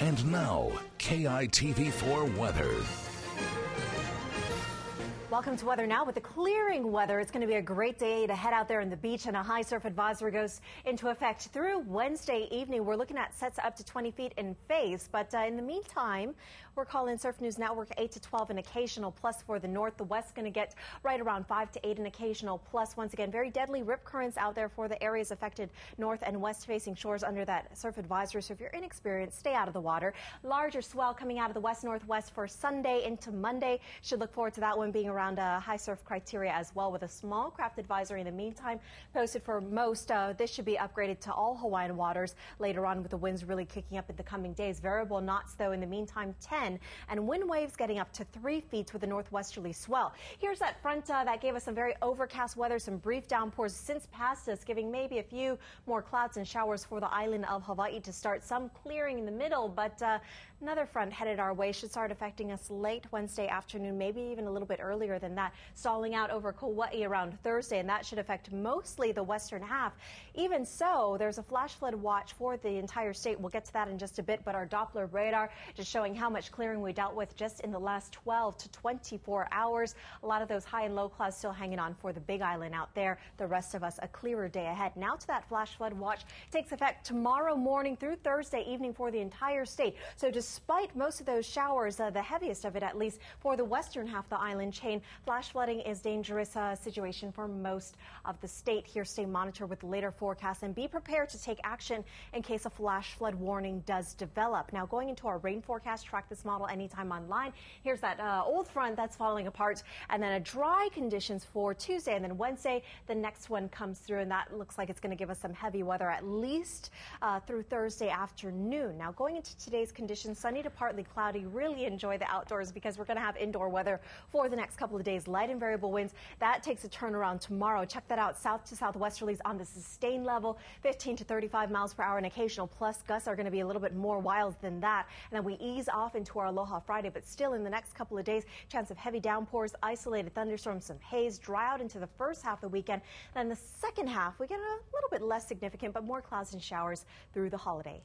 And now, KITV4 weather. Welcome to Weather Now with the clearing weather. It's going to be a great day to head out there on the beach, and a high surf advisory goes into effect through Wednesday evening. We're looking at sets up to 20 feet in face, but in the meantime, we're calling Surf News Network 8 to 12 an occasional plus for the north. The west going to get right around 5 to 8 an occasional plus. Once again, very deadly rip currents out there for the areas affected north and west facing shores under that surf advisory. So if you're inexperienced, stay out of the water. Larger swell coming out of the west northwest for Sunday into Monday. Should look forward to that one being around high surf criteria as well, with a small craft advisory in the meantime posted for most. This should be upgraded to all Hawaiian waters later on, with the winds really kicking up in the coming days. Variable knots though in the meantime 10, and wind waves getting up to 3 feet with a northwesterly swell. Here's that front that gave us some very overcast weather, some brief downpours since past us, giving maybe a few more clouds and showers for the island of Hawaii to start. Some clearing in the middle, but another front headed our way should start affecting us late Wednesday afternoon, maybe even a little bit earlier than that, stalling out over Kauai around Thursday, and that should affect mostly the western half. Even so, there's a flash flood watch for the entire state. We'll get to that in just a bit, but our Doppler radar just showing how much clearing we dealt with just in the last 12 to 24 hours. A lot of those high and low clouds still hanging on for the Big Island out there. The rest of us, a clearer day ahead. Now to that flash flood watch. Takes effect tomorrow morning through Thursday evening for the entire state. So despite most of those showers, the heaviest of it at least for the western half of the island chain, flash flooding is dangerous situation for most of the state. Here, stay monitored with later forecasts and be prepared to take action in case a flash flood warning does develop. Now, going into our rain forecast, track this model anytime online. Here's that old front that's falling apart, and then a dry conditions for Tuesday, and then Wednesday, the next one comes through, and that looks like it's going to give us some heavy weather at least through Thursday afternoon. Now, going into today's conditions, sunny to partly cloudy. Really enjoy the outdoors because we're going to have indoor weather for the next couple of days. Light and variable winds. That takes a turnaround tomorrow. Check that out. South to southwesterlies on the sustained level, 15 to 35 miles per hour, and occasional plus. Gusts are going to be a little bit more wild than that. And then we ease off into our Aloha Friday, but still in the next couple of days, chance of heavy downpours, isolated thunderstorms, some haze, dry out into the first half of the weekend. Then the second half, we get a little bit less significant, but more clouds and showers through the holiday.